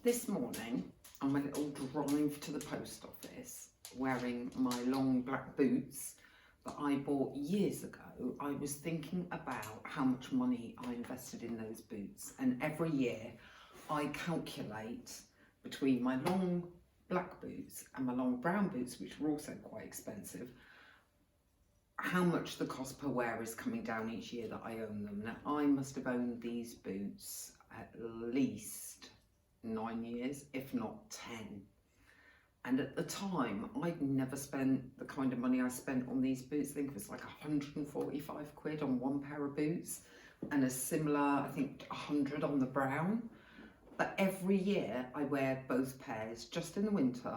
This morning, on my little drive to the post office, wearing my long black boots that I bought years ago, I was thinking about how much money I invested in those boots. And every year I calculate between my long black boots and my long brown boots, which were also quite expensive, how much the cost per wear is coming down each year that I own them. Now, I must have owned these boots at least 9 years, if not 10. And at the time, I'd never spent the kind of money I spent on these boots. I think it was like 145 quid on one pair of boots and a similar, I think 100 on the brown. But every year I wear both pairs just in the winter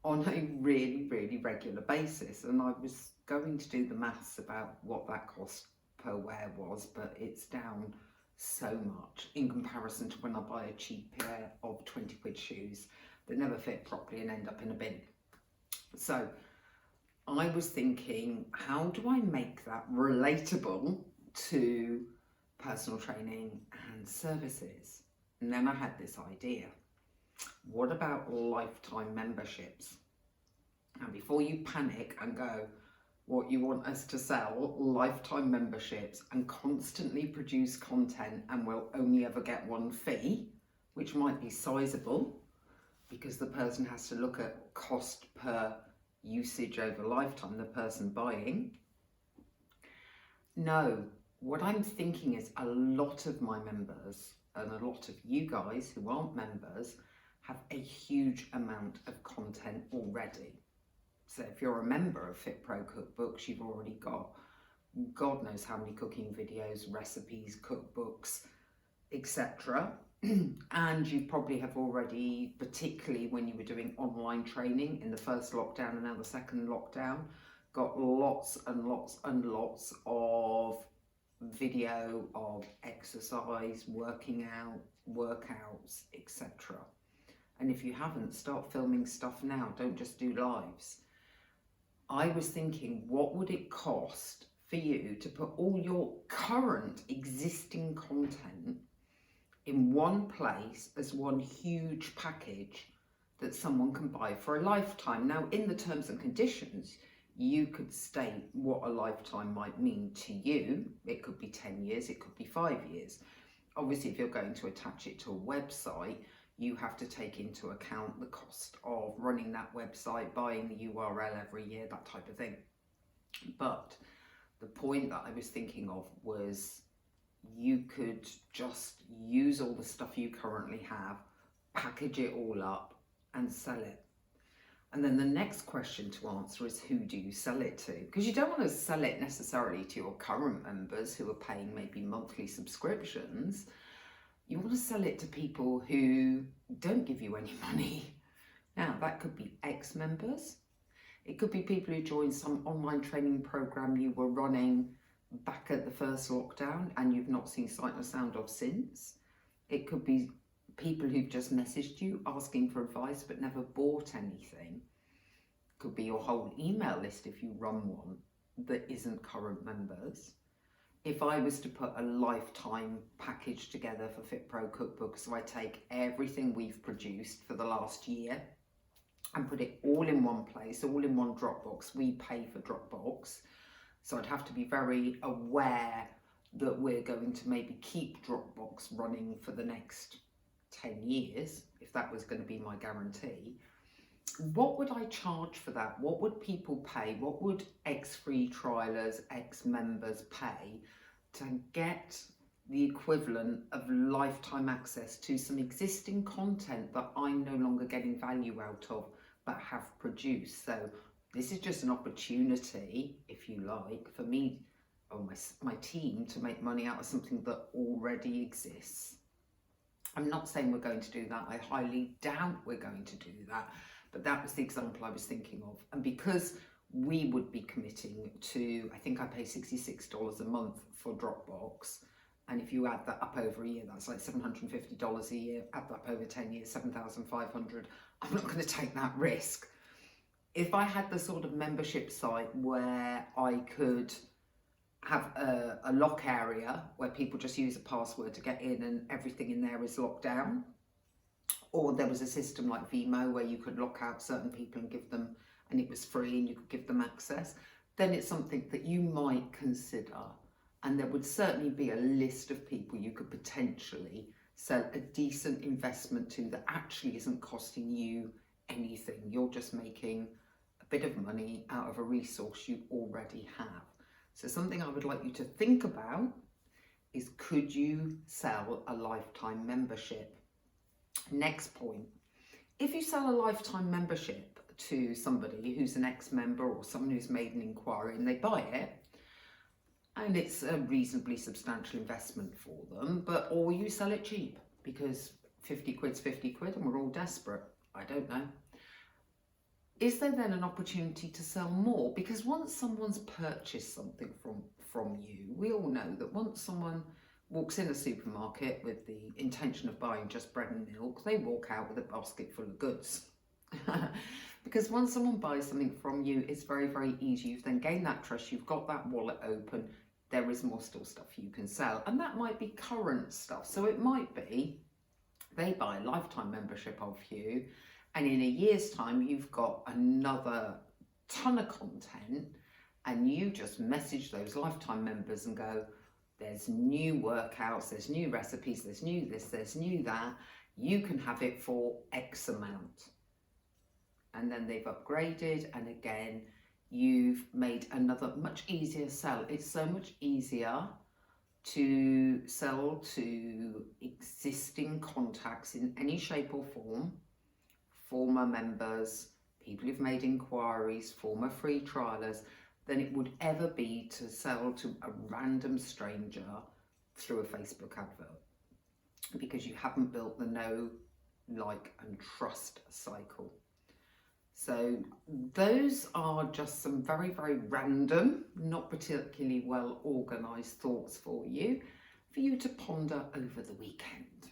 on a really, really regular basis. And I was going to do the maths about what that cost per wear was, but it's down so much in comparison to when I buy a cheap pair of 20 quid shoes that never fit properly and end up in a bin. So I was thinking, how do I make that relatable to personal training and services? And then I had this idea. What about lifetime memberships? And before you panic and go, what you want us to sell, lifetime memberships and constantly produce content and we'll only ever get one fee, which might be sizable because the person has to look at cost per usage over lifetime, the person buying. No, what I'm thinking is a lot of my members and a lot of you guys who aren't members have a huge amount of content already. So if you're a member of Fit Pro Cookbooks, you've already got God knows how many cooking videos, recipes, cookbooks, etc. And you probably have already, particularly when you were doing online training in the first lockdown and now the second lockdown, got lots and lots and lots of video of exercise, working out, workouts, etc. And if you haven't, start filming stuff now. Don't just do lives. I was thinking, what would it cost for you to put all your current existing content in one place as one huge package that someone can buy for a lifetime? Now, in the terms and conditions, you could state what a lifetime might mean to you. It could be 10 years, it could be 5 years. Obviously, if you're going to attach it to a website, you have to take into account the cost of running that website, buying the URL every year, that type of thing. But the point that I was thinking of was you could just use all the stuff you currently have, package it all up and sell it. And then the next question to answer is, who do you sell it to? Because you don't want to sell it necessarily to your current members who are paying maybe monthly subscriptions. You want to sell it to people who don't give you any money. Now, that could be ex-members. It could be people who joined some online training program you were running back at the first lockdown and you've not seen sight or sound of since. It could be people who've just messaged you asking for advice but never bought anything. It could be your whole email list if you run one that isn't current members. If I was to put a lifetime package together for Fit Pro Cookbook, so I take everything we've produced for the last year and put it all in one place, all in one Dropbox. We pay for Dropbox, so I'd have to be very aware that we're going to maybe keep Dropbox running for the next 10 years, if that was going to be my guarantee. What would I charge for that? What would people pay? What would ex-free trialers, ex-members pay to get the equivalent of lifetime access to some existing content that I'm no longer getting value out of but have produced? So this is just an opportunity, if you like, for me or my team to make money out of something that already exists. I'm not saying we're going to do that. I highly doubt we're going to do that. But that was the example I was thinking of. And because we would be committing to, I think I pay $66 a month for Dropbox. And if you add that up over a year, that's like $750 a year. Add that up over 10 years, 7,500. I'm not going to take that risk. If I had the sort of membership site where I could have a lock area where people just use a password to get in and everything in there is locked down, or there was a system like Vimo where you could lock out certain people and give them, and it was free and you could give them access, then it's something that you might consider. And there would certainly be a list of people you could potentially sell a decent investment to that actually isn't costing you anything. You're just making a bit of money out of a resource you already have. So something I would like you to think about is, could you sell a lifetime membership? Next point, if you sell a lifetime membership to somebody who's an ex-member or someone who's made an inquiry and they buy it, and it's a reasonably substantial investment for them, or you sell it cheap because 50 quid's 50 quid and we're all desperate, I don't know. Is there then an opportunity to sell more? Because once someone's purchased something from you, we all know that once someone walks in a supermarket with the intention of buying just bread and milk, they walk out with a basket full of goods. Because once someone buys something from you, it's very, very easy. You've then gained that trust, you've got that wallet open, there is more still stuff you can sell. And that might be current stuff. So it might be they buy a lifetime membership of you, and in a year's time, you've got another ton of content, and you just message those lifetime members and go, there's new workouts, there's new recipes, there's new this, there's new that. You can have it for X amount. And then they've upgraded, and again, you've made another much easier sell. It's so much easier to sell to existing contacts in any shape or form, former members, people who've made inquiries, former free trialers, than it would ever be to sell to a random stranger through a Facebook advert, because you haven't built the know, like and trust cycle. So those are just some very, very random, not particularly well organised thoughts for you to ponder over the weekend.